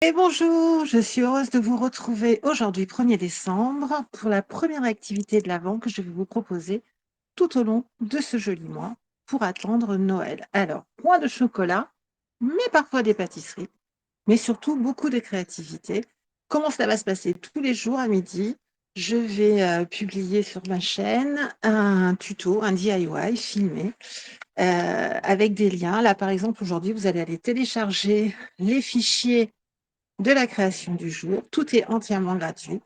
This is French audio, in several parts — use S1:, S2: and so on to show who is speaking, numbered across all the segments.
S1: Et bonjour, je suis heureuse de vous retrouver aujourd'hui 1er décembre pour la première activité de l'Avent que je vais vous proposer tout au long de ce joli mois pour attendre Noël. Alors, point de chocolat, mais parfois des pâtisseries, mais surtout beaucoup de créativité. Comment ça va se passer? Tous les jours à midi, je vais publier sur ma chaîne un tuto, un DIY filmé avec des liens. Là, par exemple, aujourd'hui, vous allez aller télécharger les fichiers de la création du jour. Tout est entièrement gratuit.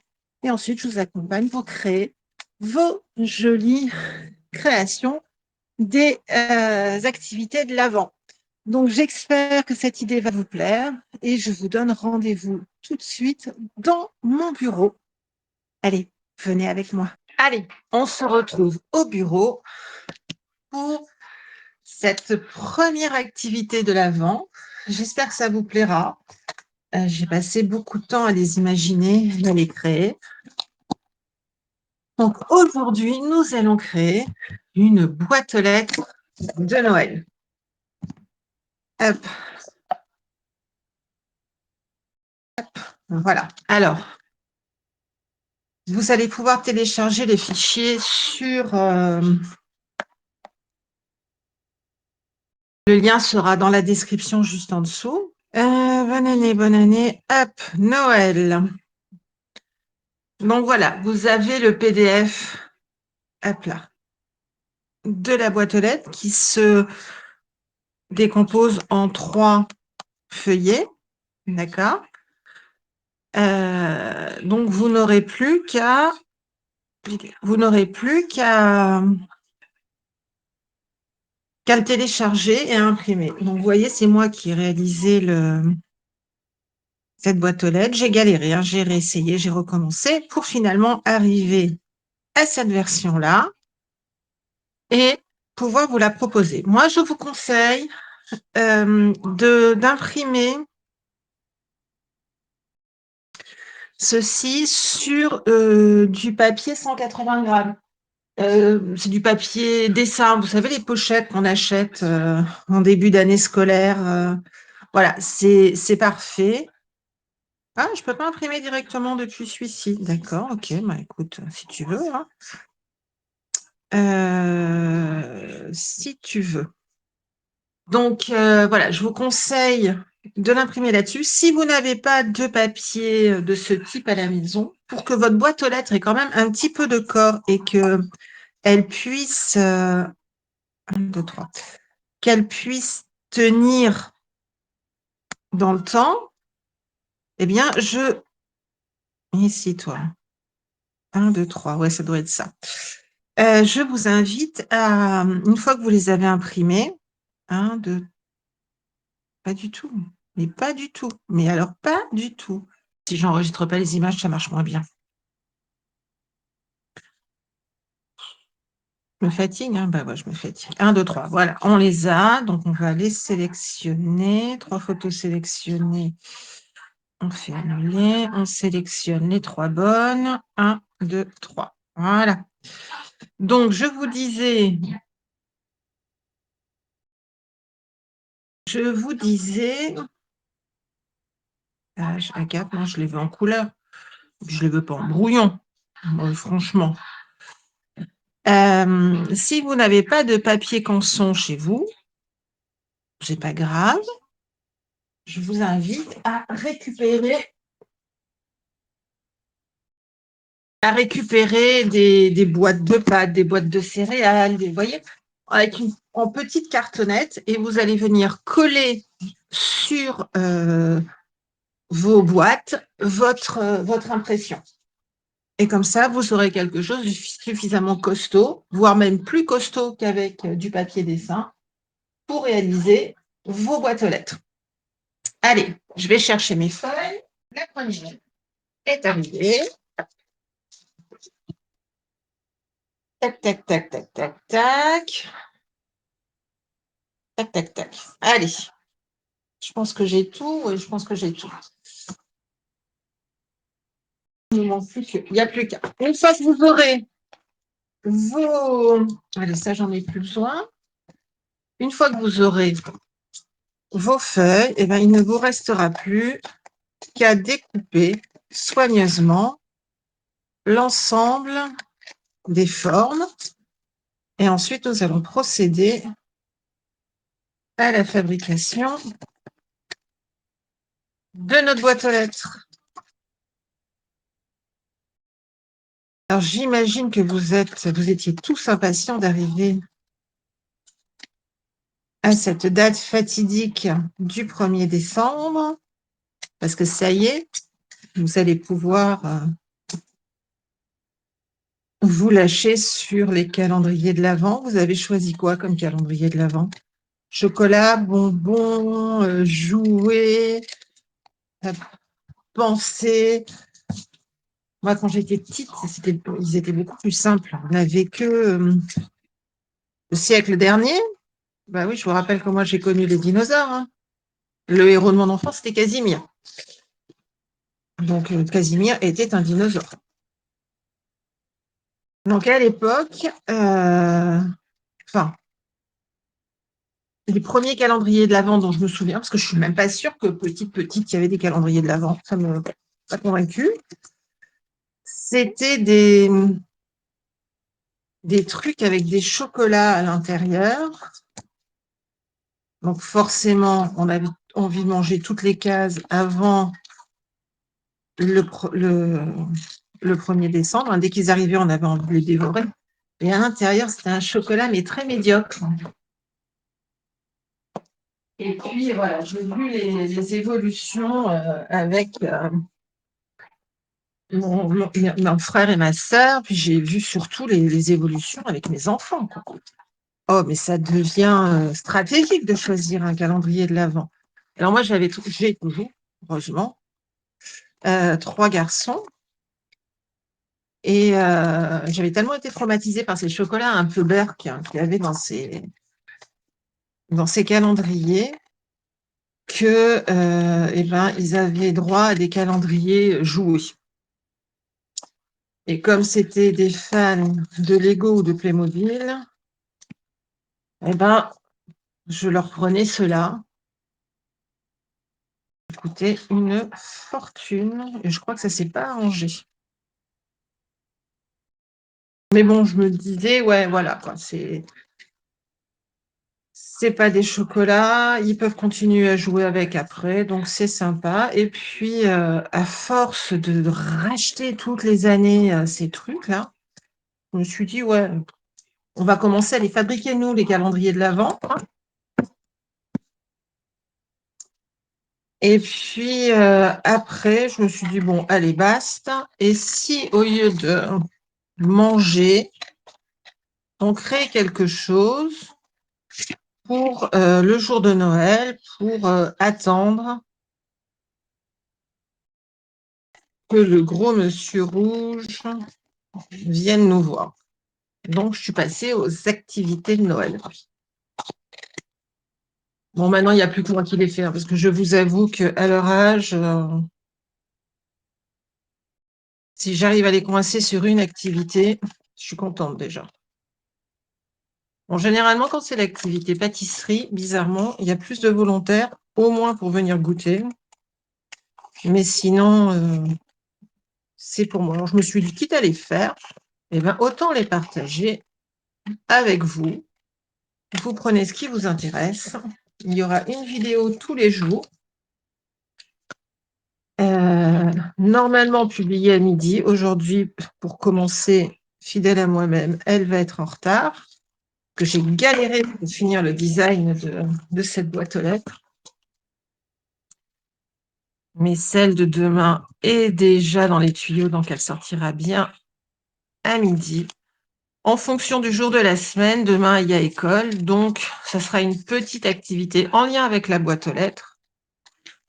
S1: Et ensuite, je vous accompagne pour créer vos jolies créations des activités de l'Avent. Donc, j'espère que cette idée va vous plaire et je vous donne rendez-vous tout de suite dans mon bureau. Allez, venez avec moi. Allez, on se retrouve au bureau pour cette première activité de l'Avent. J'espère que ça vous plaira. J'ai passé beaucoup de temps à les imaginer, à les créer. Donc aujourd'hui, nous allons créer une boîte aux lettres de Noël. Hop, voilà. Alors, vous allez pouvoir télécharger les fichiers sur... le lien sera dans la description juste en dessous. Bonne année. Hop, Noël. Donc voilà, vous avez le PDF, hop là, de la boîte aux lettres qui se décompose en 3 feuillets. D'accord. Donc, vous n'aurez plus qu'à le télécharger et à imprimer. Donc, vous voyez, c'est moi qui ai réalisé cette boîte aux lettres. J'ai galéré, hein, j'ai réessayé, j'ai recommencé pour finalement arriver à cette version-là et pouvoir vous la proposer. Moi, je vous conseille d'imprimer ceci sur du papier 180 grammes. C'est du papier dessin, vous savez, les pochettes qu'on achète en début d'année scolaire. Voilà, c'est parfait. Ah, je peux pas imprimer directement depuis celui-ci. D'accord, ok, bah écoute, si tu veux, hein. Si tu veux. Donc, voilà, je vous conseille de l'imprimer là-dessus. Si vous n'avez pas de papier de ce type à la maison, pour que votre boîte aux lettres ait quand même un petit peu de corps et qu'elle puisse... 1, 2, 3. Qu'elle puisse tenir dans le temps, eh bien, ici, toi. 1, 2, 3. Ouais, ça doit être ça. Je vous invite à, une fois que vous les avez imprimés, 1, 2, pas du tout. Mais pas du tout. Mais alors, pas du tout. Si j'enregistre pas les images, ça marche moins bien. Je me fatigue, hein? Bah ouais, je me fatigue. 1, 2, 3. Voilà, on les a. Donc, on va les sélectionner. 3 photos sélectionnées. On fait annuler, on sélectionne les 3 bonnes. 1, 2, 3. Voilà. Donc, je vous disais, page A4, moi je les veux en couleur. Je les veux pas en brouillon, franchement. Si vous n'avez pas de papier canson chez vous, c'est pas grave. Je vous invite à récupérer des boîtes de pâtes, des boîtes de céréales, vous voyez, en petite cartonnette, et vous allez venir coller sur vos boîtes votre impression. Et comme ça, vous aurez quelque chose de suffisamment costaud, voire même plus costaud qu'avec du papier dessin, pour réaliser vos boîtes aux lettres. Allez, je vais chercher mes feuilles. La première est arrivée. Tac, tac, tac, tac, tac, tac. Tac, tac, tac. Allez, je pense que j'ai tout. Oui, je pense que j'ai tout. Il ne manque plus que... Il n'y a plus qu'à. Une fois que vous aurez vos... Allez, ça, j'en ai plus besoin. Une fois que vous aurez vos feuilles, eh ben, il ne vous restera plus qu'à découper soigneusement l'ensemble des formes. Et ensuite, nous allons procéder à la fabrication de notre boîte aux lettres. Alors, j'imagine que vous étiez tous impatients d'arriver à cette date fatidique du 1er décembre, parce que ça y est, vous allez pouvoir vous lâcher sur les calendriers de l'Avent. Vous avez choisi quoi comme calendrier de l'Avent? Chocolat, bonbons, jouets, pensées. Moi, quand j'étais petite, ils étaient beaucoup plus simples. On n'avait que le siècle dernier. Bah oui, je vous rappelle que moi, j'ai connu les dinosaures, hein. Le héros de mon enfance, c'était Casimir. Donc, Casimir était un dinosaure. Donc, à l'époque, enfin, les premiers calendriers de l'Avent dont je me souviens, parce que je ne suis même pas sûre que petite, il y avait des calendriers de l'Avent. Ça ne m'a pas convaincue. C'était des trucs avec des chocolats à l'intérieur. Donc, forcément, on avait envie de manger toutes les cases avant le 1er décembre. Dès qu'ils arrivaient, on avait envie de les dévorer. Et à l'intérieur, c'était un chocolat, mais très médiocre. Et puis, voilà, j'ai vu les évolutions avec mon frère et ma sœur, puis j'ai vu surtout les évolutions avec mes enfants, quoi. Oh, mais ça devient stratégique de choisir un calendrier de l'Avent. Alors moi, j'ai toujours, heureusement, 3 garçons. Et j'avais tellement été traumatisée par ces chocolats un peu berk qu'il y avait dans ces calendriers que eh ben, ils avaient droit à des calendriers joués. Et comme c'était des fans de Lego ou de Playmobil, eh ben, je leur prenais cela. Ça coûtait une fortune et je crois que ça ne s'est pas arrangé. Mais bon, je me disais, ouais, voilà, quoi, c'est pas des chocolats, ils peuvent continuer à jouer avec après, donc c'est sympa. Et puis, à force de racheter toutes les années ces trucs-là, je me suis dit, ouais, on va commencer à les fabriquer, nous, les calendriers de l'Avent. Et puis, après, je me suis dit, bon, allez, basta. Et si, au lieu de manger, on crée quelque chose pour le jour de Noël, pour attendre que le gros monsieur rouge vienne nous voir. Donc, je suis passée aux activités de Noël. Bon, maintenant, il n'y a plus que moi qui les fais, parce que je vous avoue qu'à leur âge, si j'arrive à les coincer sur une activité, je suis contente déjà. Bon, généralement, quand c'est l'activité pâtisserie, bizarrement, il y a plus de volontaires, au moins pour venir goûter. Mais sinon, c'est pour moi. Alors, je me suis dit, quitte à les faire, eh ben, autant les partager avec vous. Vous prenez ce qui vous intéresse. Il y aura une vidéo tous les jours. Normalement publiée à midi. Aujourd'hui, pour commencer, fidèle à moi-même, elle va être en retard, que j'ai galéré pour finir le design de cette boîte aux lettres. Mais celle de demain est déjà dans les tuyaux, donc elle sortira bien à midi. En fonction du jour de la semaine, demain, il y a école, donc ça sera une petite activité en lien avec la boîte aux lettres.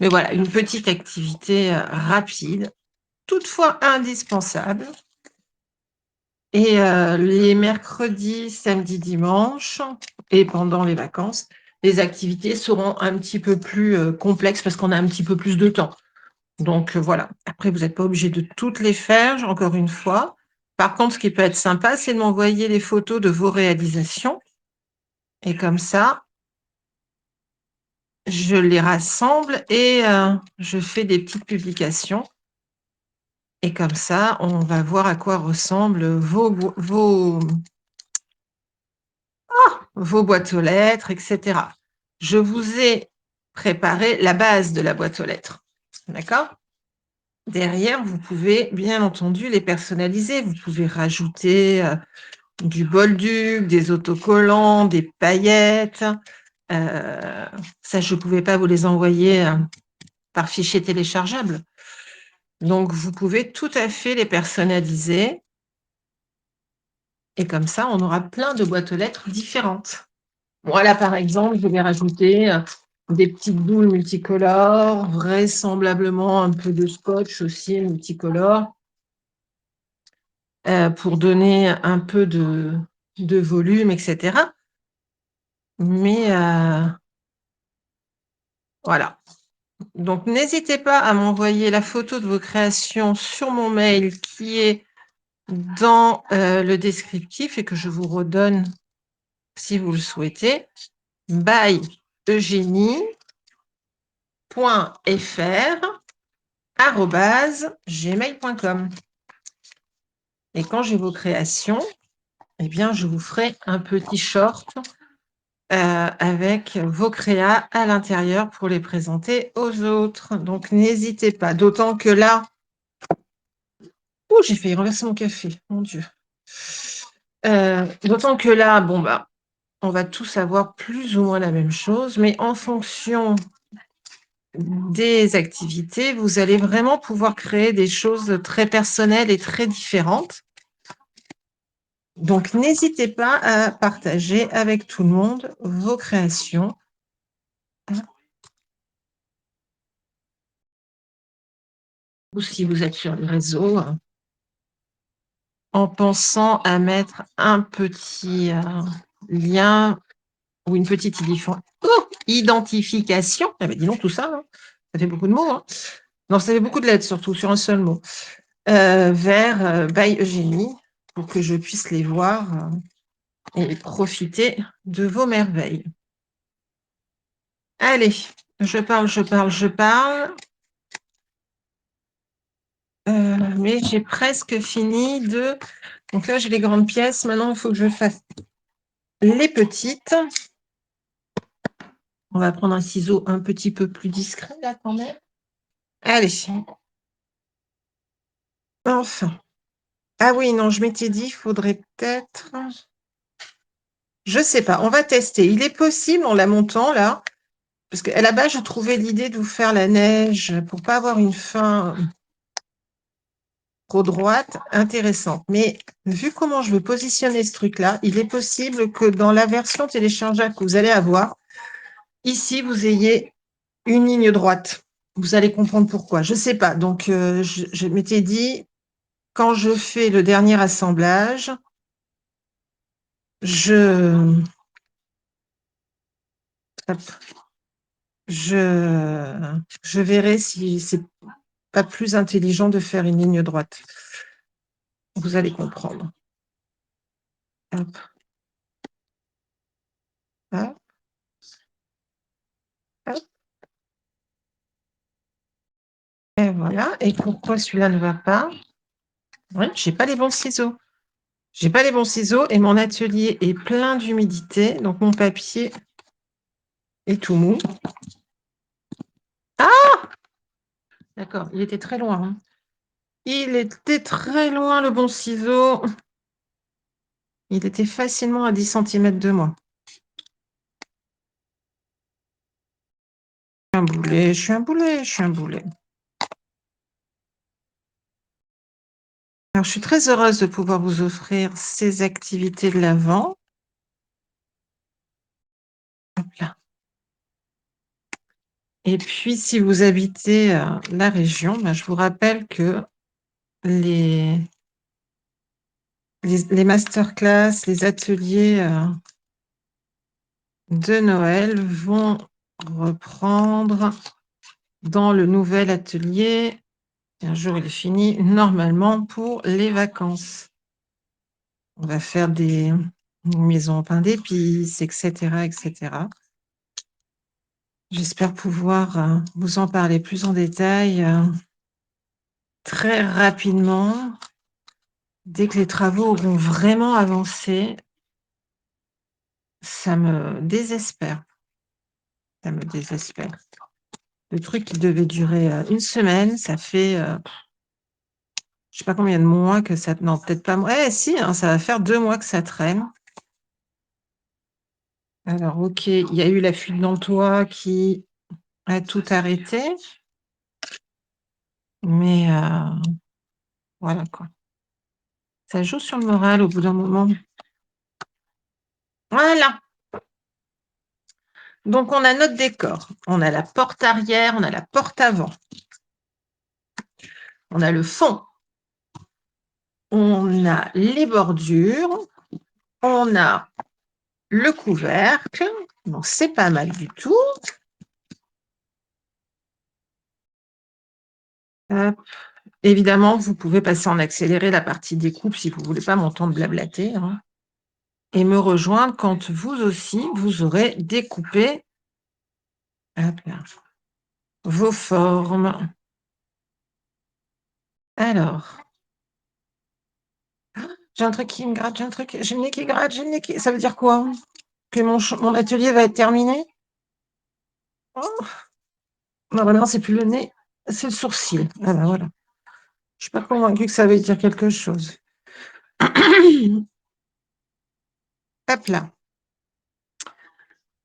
S1: Mais voilà, une petite activité rapide, toutefois indispensable. Et les mercredis, samedis, dimanches, et pendant les vacances, les activités seront un petit peu plus complexes parce qu'on a un petit peu plus de temps. Donc voilà, après, vous n'êtes pas obligé de toutes les faire, encore une fois. Par contre, ce qui peut être sympa, c'est de m'envoyer les photos de vos réalisations. Et comme ça, je les rassemble et je fais des petites publications. Et comme ça, on va voir à quoi ressemblent vos boîtes aux lettres, etc. Je vous ai préparé la base de la boîte aux lettres. D'accord? Derrière, vous pouvez bien entendu les personnaliser. Vous pouvez rajouter du bolduc, des autocollants, des paillettes. Ça, je ne pouvais pas vous les envoyer par fichier téléchargeable. Donc, vous pouvez tout à fait les personnaliser. Et comme ça, on aura plein de boîtes aux lettres différentes. Voilà, par exemple, je vais rajouter des petites boules multicolores, vraisemblablement un peu de scotch aussi multicolore, pour donner un peu de volume, etc. Mais voilà. Donc, n'hésitez pas à m'envoyer la photo de vos créations sur mon mail qui est dans le descriptif et que je vous redonne si vous le souhaitez. By eugénie.fr@gmail.com. Et quand j'ai vos créations, eh bien, je vous ferai un petit short avec vos créas à l'intérieur pour les présenter aux autres. Donc, n'hésitez pas. D'autant que là, j'ai failli renverser mon café, mon Dieu. D'autant que là, bon, bah, on va tous avoir plus ou moins la même chose, mais en fonction des activités, vous allez vraiment pouvoir créer des choses très personnelles et très différentes. Donc, n'hésitez pas à partager avec tout le monde vos créations. Ou si vous êtes sur les réseaux, en pensant à mettre un petit lien ou une petite identification. Ah ben dis donc tout ça, hein. Ça fait beaucoup de mots. Hein. Non, ça fait beaucoup de lettres surtout sur un seul mot. Vers By Eugénie pour que je puisse les voir et profiter de vos merveilles. Allez, je parle. Mais j'ai presque fini de... Donc là, j'ai les grandes pièces. Maintenant, il faut que je fasse les petites. On va prendre un ciseau un petit peu plus discret, là, quand même. Allez. Enfin. Ah oui, non, je m'étais dit, il faudrait peut-être... Je ne sais pas, on va tester. Il est possible, en la montant, là, parce qu'à la base, je trouvais l'idée de vous faire la neige pour ne pas avoir une fin trop droite, intéressante. Mais vu comment je veux positionner ce truc-là, il est possible que dans la version téléchargeable que vous allez avoir, ici, vous ayez une ligne droite. Vous allez comprendre pourquoi. Je ne sais pas. Donc, je m'étais dit, quand je fais le dernier assemblage, je verrai si c'est pas plus intelligent de faire une ligne droite. Vous allez comprendre. Hop. Hop. Hop. Et voilà. Et pourquoi celui-là ne va pas? Ouais, j'ai pas les bons ciseaux. J'ai pas les bons ciseaux et mon atelier est plein d'humidité, donc mon papier est tout mou. Ah! D'accord, il était très loin. Hein. Il était très loin, le bon ciseau. Il était facilement à 10 cm de moi. Je suis un boulet. Alors, je suis très heureuse de pouvoir vous offrir ces activités de l'Avent. Hop là. Et puis, si vous habitez la région, je vous rappelle que les masterclass, les ateliers de Noël vont reprendre dans le nouvel atelier. Un jour, il est fini, normalement pour les vacances. On va faire des maisons en pain d'épices, etc., etc. J'espère pouvoir vous en parler plus en détail très rapidement, dès que les travaux auront vraiment avancé. Ça me désespère, ça me désespère. Le truc qui devait durer 1 semaine, ça fait, je sais pas combien de mois que ça, non, peut-être pas, eh si, hein, ça va faire 2 mois que ça traîne. Alors OK, il y a eu la fuite dans le toit qui a tout arrêté, mais voilà quoi. Ça joue sur le moral au bout d'un moment. Voilà, donc on a notre décor. On a la porte arrière, on a la porte avant, on a le fond, on a les bordures, on a le couvercle, donc c'est pas mal du tout. Hop. Évidemment, vous pouvez passer en accéléré la partie découpe si vous voulez pas m'entendre blablater, hein, et me rejoindre quand vous aussi, vous aurez découpé, hop là, vos formes. Alors, j'ai un truc qui me gratte, j'ai le nez qui gratte, j'ai le nez qui, ça veut dire quoi? Que mon atelier va être terminé? Oh! Non, bah non, c'est plus le nez, c'est le sourcil. Ah bah voilà. Je suis pas convaincue que ça veuille dire quelque chose. Hop là.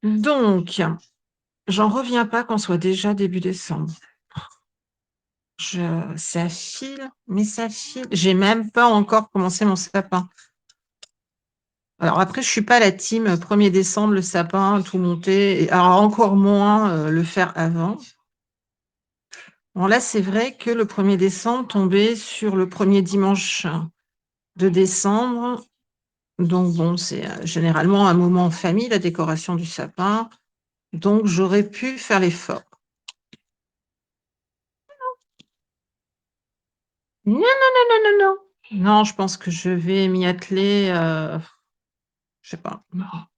S1: Donc, j'en reviens pas qu'on soit déjà début décembre. Ça file, mais ça file. J'ai même pas encore commencé mon sapin. Alors après, je suis pas la team 1er décembre, le sapin, tout monter, et alors encore moins le faire avant. Bon, là, c'est vrai que le 1er décembre tombait sur le premier dimanche de décembre. Donc bon, c'est généralement un moment en famille, la décoration du sapin. Donc j'aurais pu faire l'effort. Non, non, non, non, non, non. Non, je pense que je vais m'y atteler, je sais pas.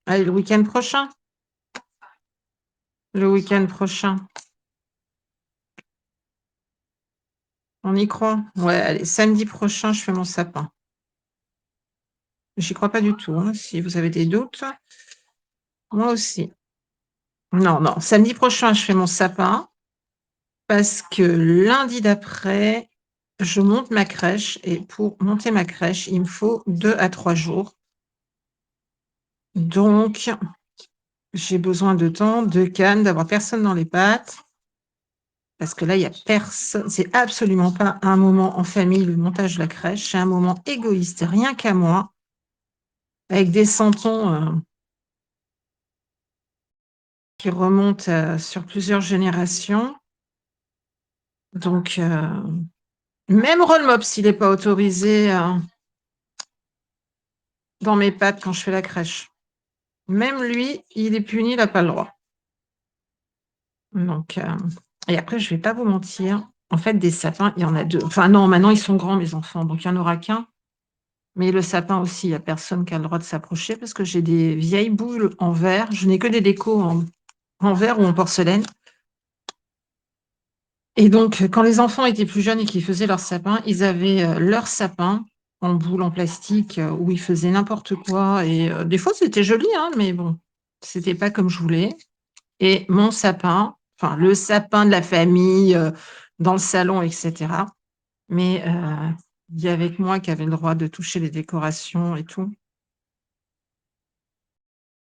S1: Allez, le week-end prochain. Le week-end prochain. On y croit? Ouais, allez, samedi prochain, je fais mon sapin. J'y crois pas du tout, hein. Si vous avez des doutes, moi aussi. Non, non, samedi prochain, je fais mon sapin parce que lundi d'après, je monte ma crèche et pour monter ma crèche, il me faut 2 à 3 jours. Donc j'ai besoin de temps, de calme, d'avoir personne dans les pattes parce que là, il y a personne, c'est absolument pas un moment en famille, le montage de la crèche, c'est un moment égoïste, rien qu'à moi, avec des santons, qui remonte sur plusieurs générations. Donc, même Rollmops, il n'est pas autorisé dans mes pattes quand je fais la crèche. Même lui, il est puni, il n'a pas le droit. Donc, et après, je ne vais pas vous mentir. En fait, des sapins, il y en a 2. Enfin, non, maintenant, ils sont grands, mes enfants, donc il n'y en aura qu'un. Mais le sapin aussi, il n'y a personne qui a le droit de s'approcher parce que j'ai des vieilles boules en verre. Je n'ai que des décos en verre ou en porcelaine. Et donc, quand les enfants étaient plus jeunes et qu'ils faisaient leur sapin, ils avaient leur sapin en boule en plastique où ils faisaient n'importe quoi. Et des fois, c'était joli, hein, mais bon, c'était pas comme je voulais. Et mon sapin, enfin, le sapin de la famille dans le salon, etc. Mais il y avait que moi qui avait le droit de toucher les décorations et tout.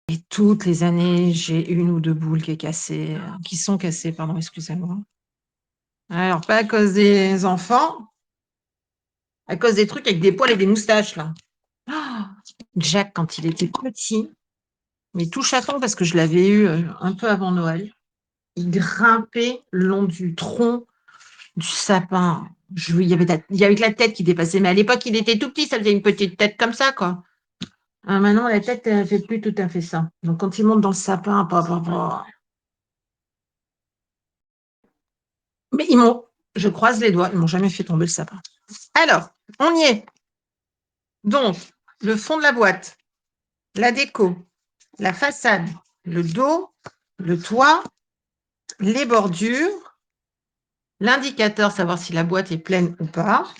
S1: Et toutes les années, j'ai une ou deux boules qui sont cassées, pardon, excusez-moi. Alors, pas à cause des enfants, à cause des trucs avec des poils et des moustaches, là. Ah, Jack, quand il était petit, mais tout chaton, parce que je l'avais eu un peu avant Noël, il grimpait le long du tronc du sapin. Il y avait que la tête qui dépassait, mais à l'époque, il était tout petit, ça faisait une petite tête comme ça, quoi. Ah, maintenant, la tête, elle ne fait plus tout à fait ça. Donc, quand il monte dans le sapin, mais je croise les doigts, ils m'ont jamais fait tomber le sapin. Alors, on y est. Donc, le fond de la boîte, la déco, la façade, le dos, le toit, les bordures, l'indicateur, savoir si la boîte est pleine ou pas,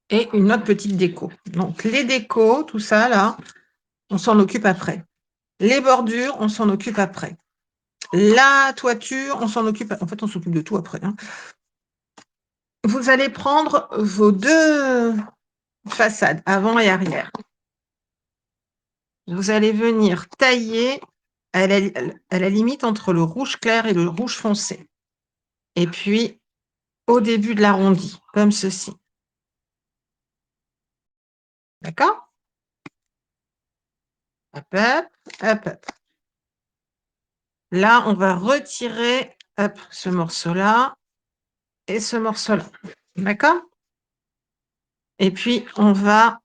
S1: et une autre petite déco. Donc, les décos, tout ça, là, on s'en occupe après. Les bordures, on s'en occupe après. La toiture, on s'en occupe. En fait, on s'occupe de tout après. Hein. Vous allez prendre vos deux façades, avant et arrière. Vous allez venir tailler à la limite entre le rouge clair et le rouge foncé. Et puis, au début de l'arrondi, comme ceci. D'accord? Hop, hop, hop, hop. Là, on va retirer hop, ce morceau-là et ce morceau-là. D'accord? Et puis, on va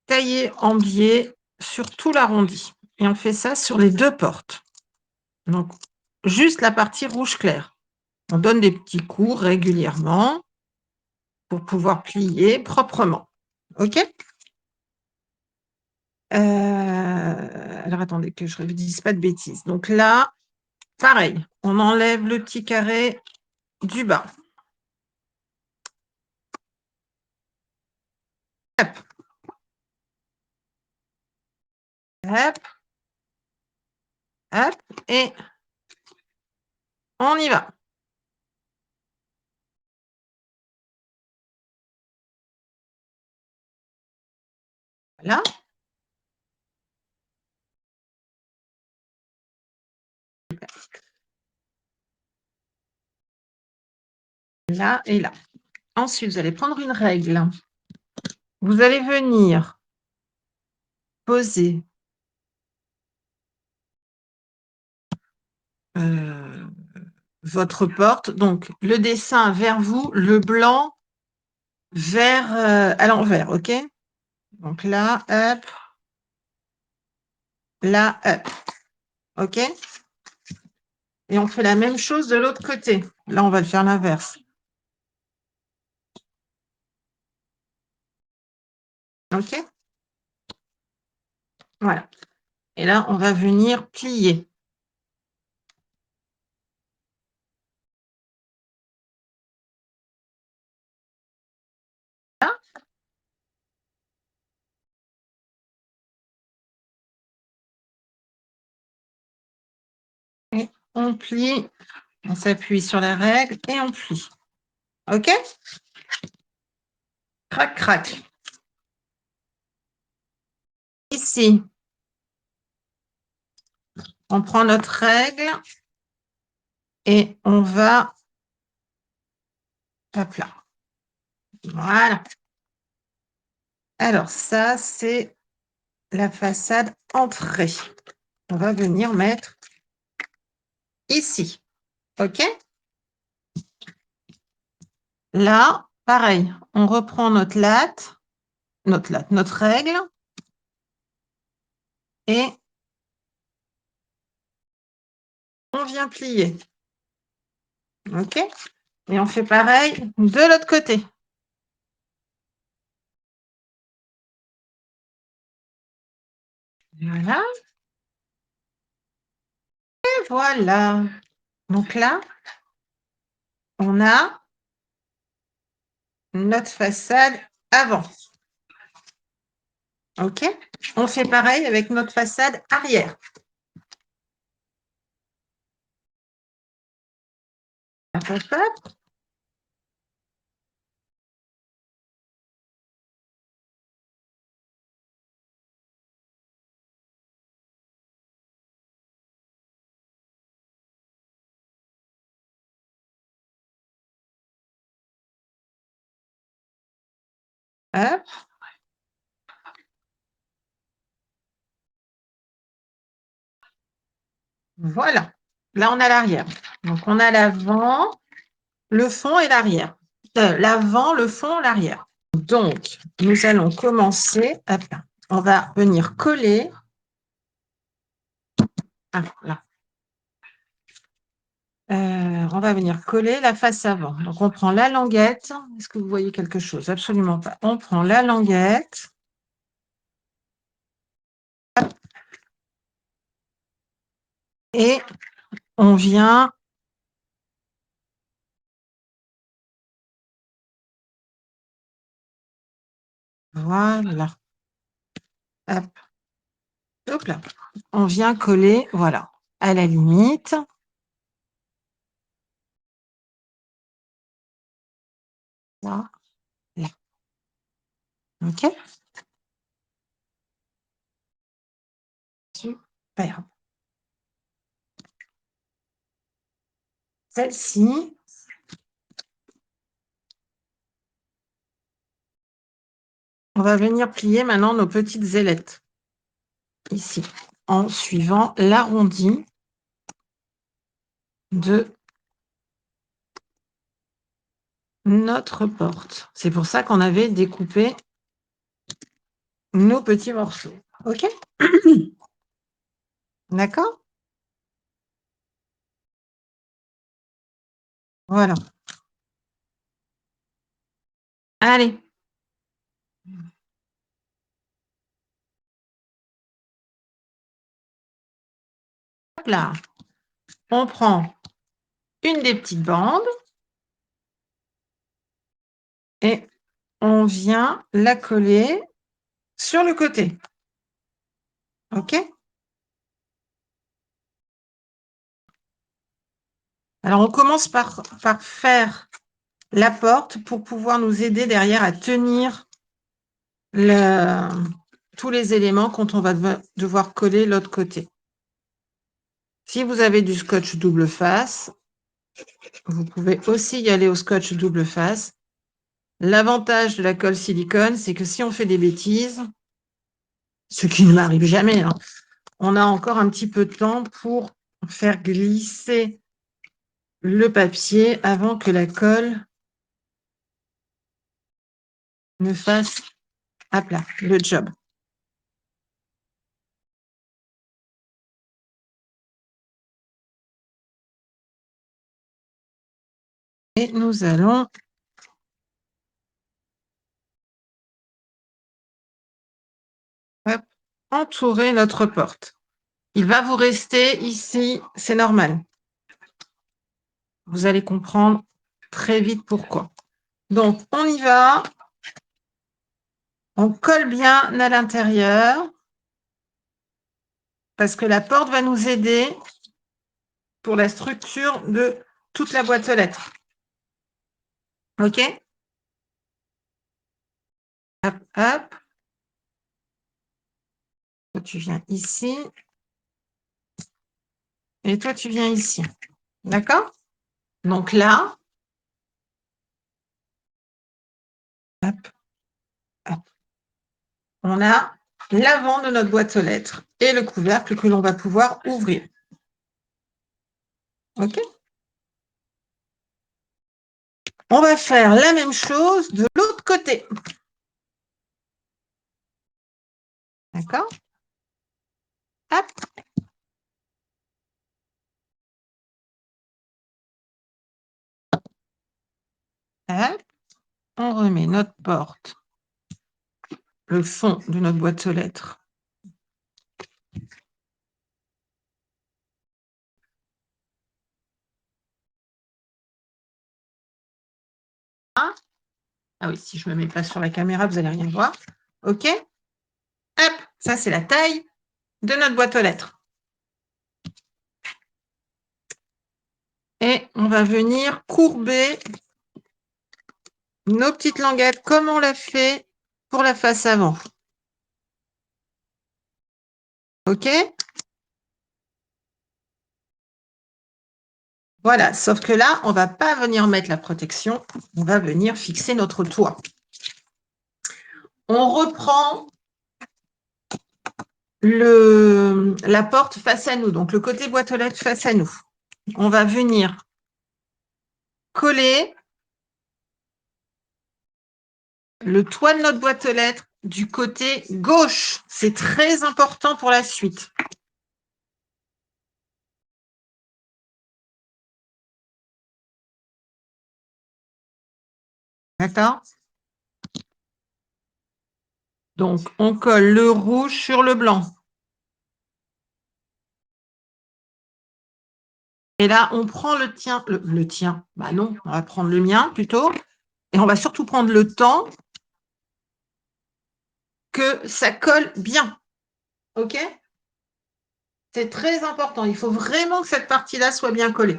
S1: tailler en biais sur tout l'arrondi. Et on fait ça sur les deux portes. Donc, juste la partie rouge clair. On donne des petits coups régulièrement pour pouvoir plier proprement. OK? Alors, attendez que je ne dise pas de bêtises. Donc là, pareil, on enlève le petit carré du bas. Hop. Hop. Hop. Et on y va. Voilà. Là et là. Ensuite, vous allez prendre une règle. Vous allez venir poser votre porte. Donc, le dessin vers vous, le blanc vers à l'envers, OK? Donc là, hop. Là, hop. OK? Et on fait la même chose de l'autre côté. Là, on va le faire l'inverse. OK? Voilà. Et là, on va venir plier. Là. Et on plie. On s'appuie sur la règle et on plie. OK? Crac, crac. Ici, on prend notre règle et on va... Hop là. Voilà. Alors, ça, c'est la façade entrée. On va venir mettre ici. OK? Là, pareil, on reprend notre latte, notre règle et on vient plier. OK? Et on fait pareil de l'autre côté. Voilà. Et voilà. Donc là, on a notre façade avant. OK? On fait pareil avec notre façade arrière. Hop, hop, hop. Hop. Voilà. Là, on a l'arrière. Donc, on a l'avant, le fond et l'arrière. L'avant, le fond, l'arrière. Donc, nous allons commencer. Hop là. On va venir coller. Ah, là. On va venir coller la face avant. Donc, on prend la languette. Est-ce que vous voyez quelque chose? Absolument pas. On prend la languette. Et on vient voilà, hop, hop là. On vient coller, voilà, à la limite. Là, là. OK? Super. Celle-ci, on va venir plier maintenant nos petites ailettes, ici, en suivant l'arrondi de notre porte. C'est pour ça qu'on avait découpé nos petits morceaux. OK? D'accord? Voilà. Allez, hop là. On prend une des petites bandes et on vient la coller sur le côté. OK? Alors, on commence par faire la porte pour pouvoir nous aider derrière à tenir tous les éléments quand on va devoir coller l'autre côté. Si vous avez du scotch double face, vous pouvez aussi y aller au scotch double face. L'avantage de la colle silicone, c'est que si on fait des bêtises, ce qui ne m'arrive jamais, hein, on a encore un petit peu de temps pour faire glisser le papier avant que la colle ne fasse à plat le job. Et nous allons hop, entourer notre porte. Il va vous rester ici, c'est normal. Vous allez comprendre très vite pourquoi. Donc, on y va. On colle bien à l'intérieur parce que la porte va nous aider pour la structure de toute la boîte aux lettres. OK? Hop, hop. Toi, tu viens ici. Et toi, tu viens ici. D'accord? Donc là, hop, hop, on a l'avant de notre boîte aux lettres et le couvercle que l'on va pouvoir ouvrir. OK? On va faire la même chose de l'autre côté. D'accord? Hop. Hop. On remet notre porte, le fond de notre boîte aux lettres. Ah oui, si je ne me mets pas sur la caméra, vous n'allez rien voir. OK? Hop, ça c'est la taille de notre boîte aux lettres. Et on va venir courber nos petites languettes comme on l'a fait pour la face avant. OK? Voilà, sauf que là, on ne va pas venir mettre la protection, on va venir fixer notre toit. On reprend la porte face à nous, donc le côté boîte aux lettres face à nous. On va venir coller le toit de notre boîte aux lettres du côté gauche. C'est très important pour la suite. D'accord? Donc, on colle le rouge sur le blanc. Et là, on prend le tien. Le tien, bah non, on va prendre le mien plutôt. Et on va surtout prendre le temps que ça colle bien. OK? C'est très important. Il faut vraiment que cette partie-là soit bien collée.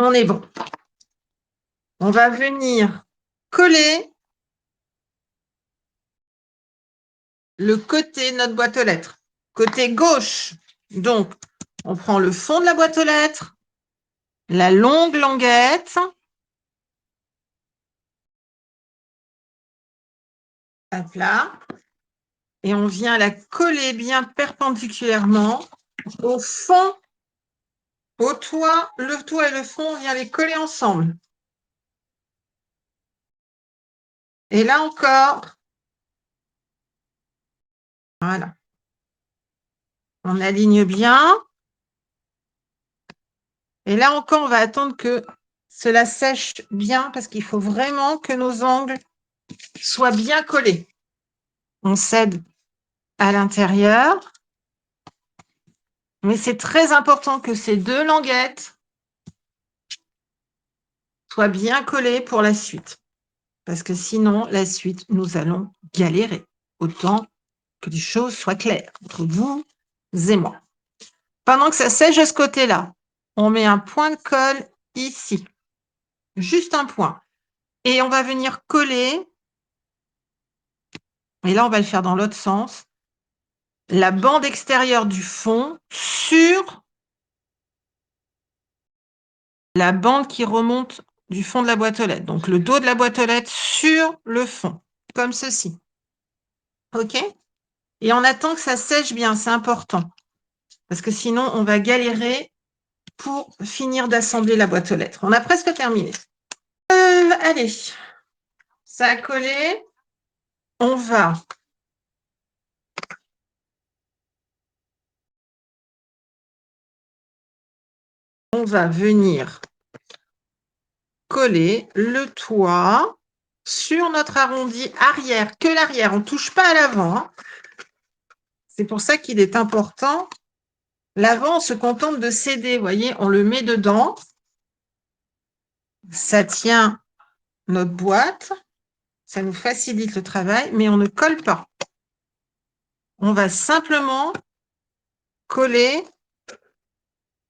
S1: On est bon. On va venir coller le côté de notre boîte aux lettres. Côté gauche. Donc, on prend le fond de la boîte aux lettres, la longue languette. Hop là. Et on vient la coller bien perpendiculairement au fond, au toit. Le toit et le fond, on vient les coller ensemble. Et là encore, voilà. On aligne bien. Et là encore, on va attendre que cela sèche bien parce qu'il faut vraiment que nos angles soient bien collés. On cède à l'intérieur. Mais c'est très important que ces deux languettes soient bien collées pour la suite. Parce que sinon, la suite, nous allons galérer. Autant que les choses soient claires entre vous et moi. Pendant que ça sèche de ce côté-là, on met un point de colle ici. Juste un point. Et on va venir coller, et là, on va le faire dans l'autre sens, la bande extérieure du fond sur la bande qui remonte du fond de la boîte aux lettres. Donc, le dos de la boîte aux lettres sur le fond, comme ceci. OK? Et on attend que ça sèche bien, c'est important. Parce que sinon, on va galérer pour finir d'assembler la boîte aux lettres. On a presque terminé. Allez, ça a collé. On va venir coller le toit sur notre arrondi arrière, que l'arrière. On ne touche pas à l'avant. Hein. C'est pour ça qu'il est important. L'avant, on se contente de céder. Vous voyez, on le met dedans. Ça tient notre boîte. Ça nous facilite le travail, mais on ne colle pas. On va simplement coller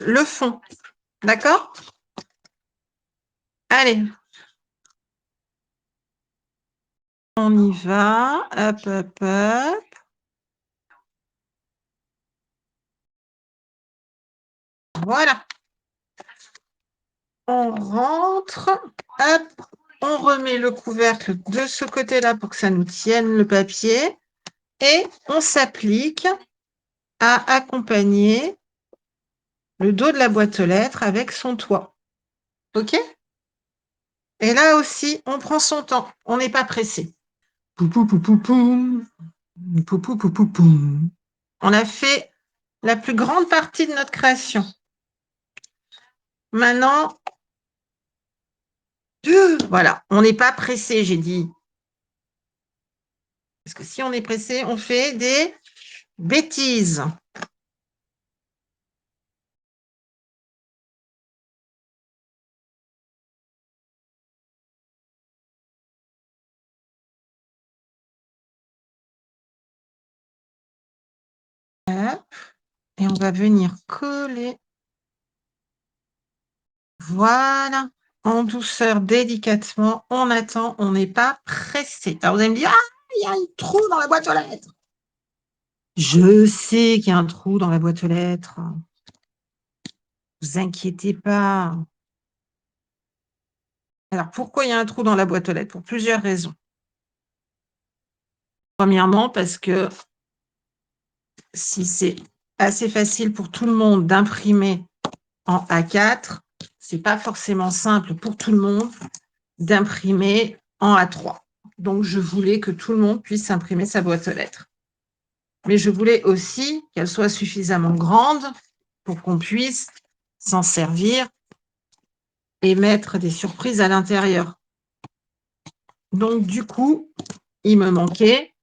S1: le fond. D'accord? Allez, on y va. Hop, hop, hop. Voilà. On rentre. Hop. On remet le couvercle de ce côté-là pour que ça nous tienne le papier. Et on s'applique à accompagner le dos de la boîte aux lettres avec son toit. OK? Et là aussi, on prend son temps. On n'est pas pressé. Poupou, poupou, poum. Poupou, poupou, poum. On a fait la plus grande partie de notre création. Maintenant, voilà, on n'est pas pressé, j'ai dit. Parce que si on est pressé, on fait des bêtises. Et on va venir coller. Voilà. En douceur, délicatement. On attend, on n'est pas pressé. Alors vous allez me dire, ah, il y a un trou dans la boîte aux lettres. Je sais qu'il y a un trou dans la boîte aux lettres. Ne vous inquiétez pas. Alors, pourquoi il y a un trou dans la boîte aux lettres? Pour plusieurs raisons. Premièrement, parce que si c'est assez facile pour tout le monde d'imprimer en A4, ce n'est pas forcément simple pour tout le monde d'imprimer en A3. Donc, je voulais que tout le monde puisse imprimer sa boîte aux lettres. Mais je voulais aussi qu'elle soit suffisamment grande pour qu'on puisse s'en servir et mettre des surprises à l'intérieur. Donc, du coup, il me manquait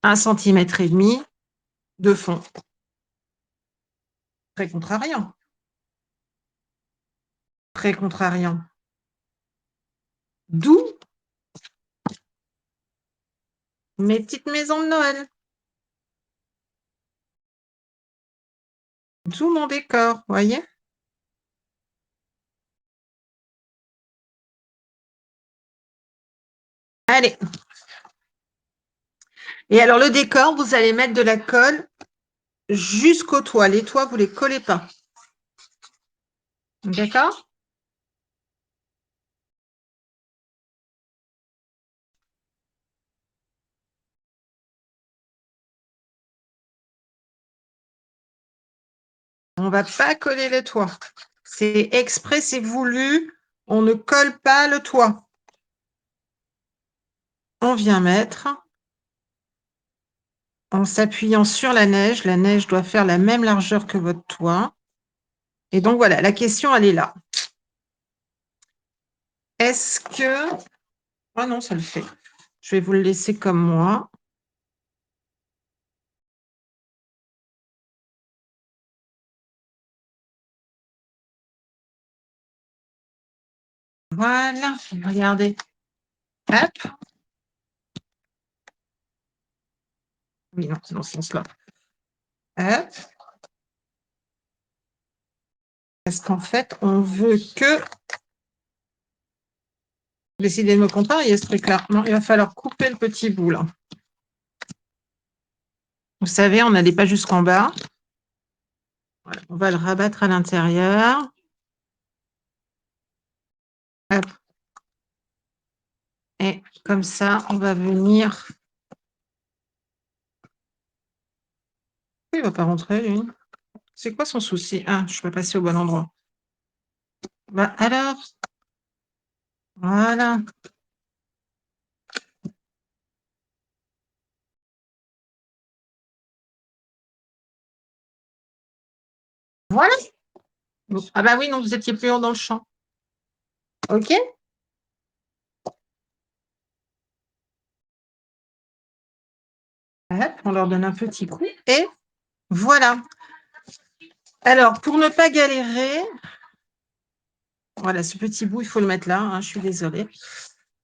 S1: 1,5 cm de fond. Très contrariant. Très contrariant. D'où mes petites maisons de Noël. D'où mon décor, vous voyez? Allez. Et alors, le décor, vous allez mettre de la colle jusqu'au toit. Les toits, vous ne les collez pas. D'accord? On ne va pas coller le toit. C'est exprès, c'est voulu. On ne colle pas le toit. On vient mettre en s'appuyant sur la neige. La neige doit faire la même largeur que votre toit. Et donc, voilà, la question, elle est là. Est-ce que... Ah non, ça le fait. Je vais vous le laisser comme moi. Voilà, regardez. Hop. Oui, non, c'est dans ce sens-là. Hop. Parce qu'en fait, on veut que... Décidez de me contrarier, ce truc-là. Non, il va falloir couper le petit bout, là. Vous savez, on n'allait pas jusqu'en bas. Voilà, on va le rabattre à l'intérieur. Hop. Et comme ça, on va venir... Il ne va pas rentrer, lui. C'est quoi son souci? Ah, je peux passer au bon endroit. Bah, alors, voilà. Voilà. Ah bah oui, non, vous étiez plus haut dans le champ. OK? Hop, on leur donne un petit coup. Et voilà. Alors, pour ne pas galérer, voilà, ce petit bout, il faut le mettre là, hein, je suis désolée.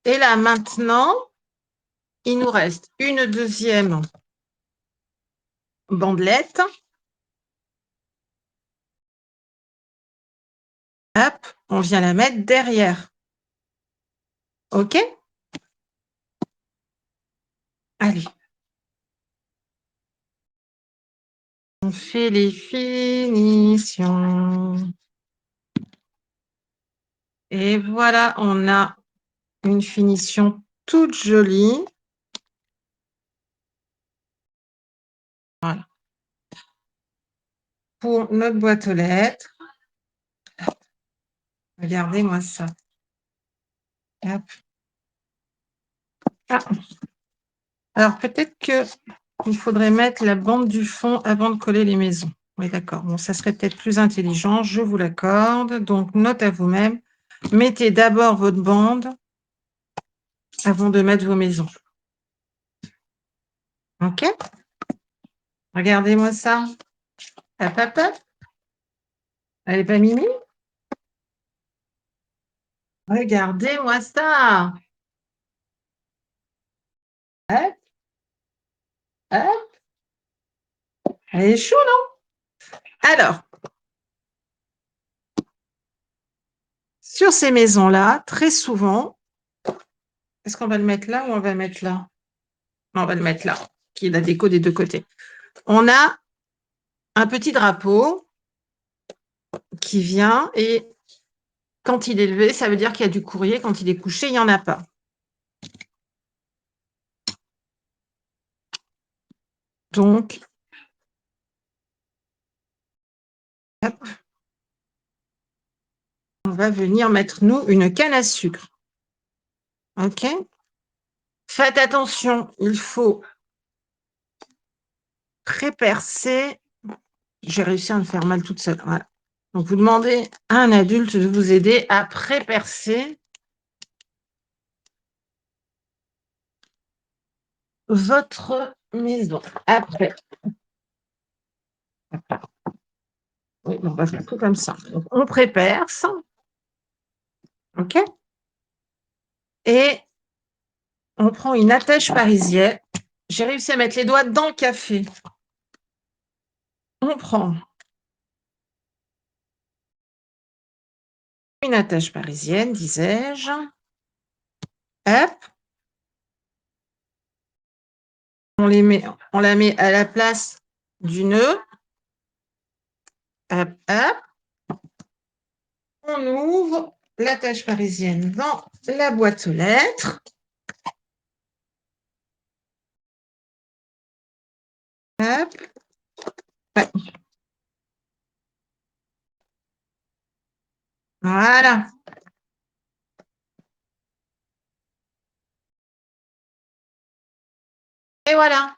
S1: Et là, maintenant, il nous reste une deuxième bandelette. Hop, on vient la mettre derrière. OK? Allez. On fait les finitions. Et voilà, on a une finition toute jolie. Voilà. Pour notre boîte aux lettres. Regardez-moi ça. Hop. Ah. Alors, peut-être qu'il faudrait mettre la bande du fond avant de coller les maisons. Oui, d'accord. Bon, ça serait peut-être plus intelligent, je vous l'accorde. Donc, note à vous-même. Mettez d'abord votre bande avant de mettre vos maisons. OK? Regardez-moi ça. Hop, hop, hop. Elle n'est pas mimi? Regardez-moi ça. Hop, hop. Elle est chou, non? Alors, sur ces maisons-là, très souvent, est-ce qu'on va le mettre là ou on va le mettre là? Non, on va le mettre là, qui est la déco des deux côtés. On a un petit drapeau qui vient et quand il est levé, ça veut dire qu'il y a du courrier. Quand il est couché, il n'y en a pas. Donc, hop, on va venir mettre, nous, une canne à sucre. OK? Faites attention, il faut prépercer. J'ai réussi à me faire mal toute seule. Voilà. Donc, vous demandez à un adulte de vous aider à pré-percer votre maison. Après, oui, on va faire tout comme ça. Donc, on pré-perce, OK? Et on prend une attèche parisienne. J'ai réussi à mettre les doigts dans le café. On prend une attèche parisienne, disais-je. Hop, on la met à la place du nœud. Hop, hop. On ouvre l'attache parisienne dans la boîte aux lettres. Hop. Ouais. Voilà. Et voilà.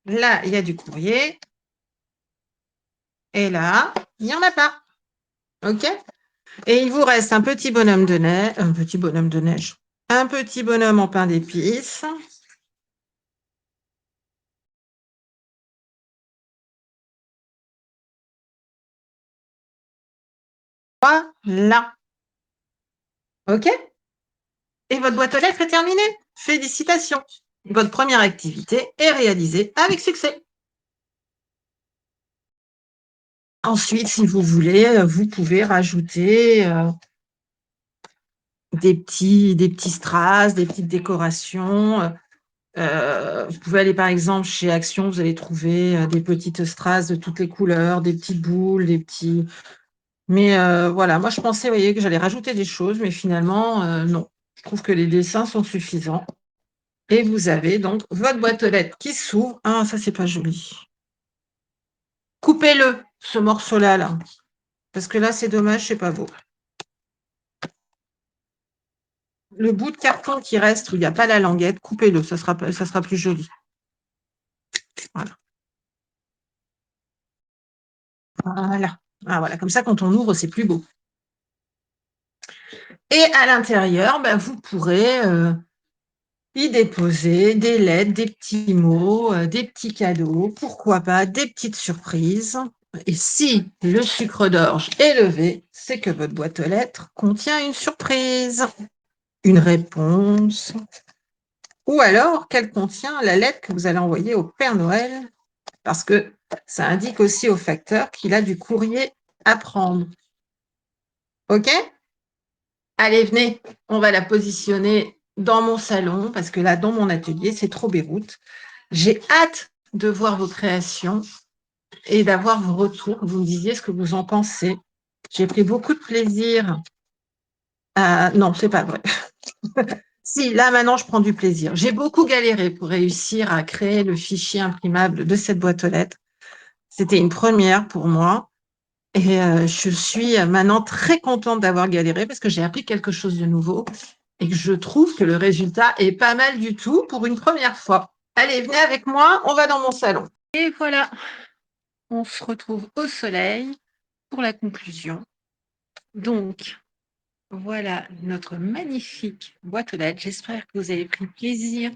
S1: Là, il y a du courrier. Et là, il n'y en a pas. OK? Et il vous reste un petit bonhomme de neige, un petit bonhomme de neige, un petit bonhomme en pain d'épices. Voilà. OK? Et votre boîte aux lettres est terminée. Félicitations. Votre première activité est réalisée avec succès. Ensuite, si vous voulez, vous pouvez rajouter des petits strass, des petites décorations. Vous pouvez aller par exemple chez Action, vous allez trouver des petites strass de toutes les couleurs, des petites boules, des petits. Mais voilà, moi je pensais, vous voyez, que j'allais rajouter des choses, mais finalement, non. Je trouve que les dessins sont suffisants. Et vous avez donc votre boîte aux lettres qui s'ouvre. Ah, ça, c'est pas joli. Coupez-le, ce morceau-là, là. Parce que là, c'est dommage, c'est pas beau. Le bout de carton qui reste où il n'y a pas la languette, coupez-le, ça sera plus joli. Voilà. Voilà. Ah, voilà. Comme ça, quand on ouvre, c'est plus beau. Et à l'intérieur, bah, vous pourrez y déposer des lettres, des petits mots, des petits cadeaux, pourquoi pas des petites surprises. Et si le sucre d'orge est levé, c'est que votre boîte aux lettres contient une surprise, une réponse, ou alors qu'elle contient la lettre que vous allez envoyer au Père Noël, parce que ça indique aussi au facteur qu'il a du courrier à prendre. OK? Allez, venez, on va la positionner dans mon salon, parce que là, dans mon atelier, c'est trop Beyrouth. J'ai hâte de voir vos créations et d'avoir vos retours. Vous me disiez ce que vous en pensez. J'ai pris beaucoup de plaisir à... Non, c'est pas vrai. Si, là, maintenant, je prends du plaisir. J'ai beaucoup galéré pour réussir à créer le fichier imprimable de cette boîte aux lettres. C'était une première pour moi. Et je suis maintenant très contente d'avoir galéré parce que j'ai appris quelque chose de nouveau et que je trouve que le résultat est pas mal du tout pour une première fois. Allez, venez avec moi, on va dans mon salon. Et voilà, on se retrouve au soleil pour la conclusion. Donc, voilà notre magnifique boîte aux lettres. J'espère que vous avez pris plaisir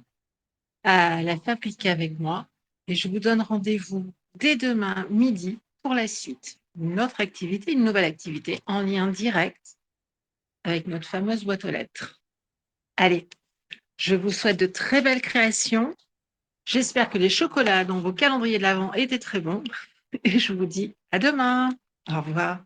S1: à la fabriquer avec moi. Et je vous donne rendez-vous dès demain midi pour la suite. Une autre activité, une nouvelle activité en lien direct avec notre fameuse boîte aux lettres. Allez, je vous souhaite de très belles créations. J'espère que les chocolats dans vos calendriers de l'Avent étaient très bons. Et je vous dis à demain. Au revoir.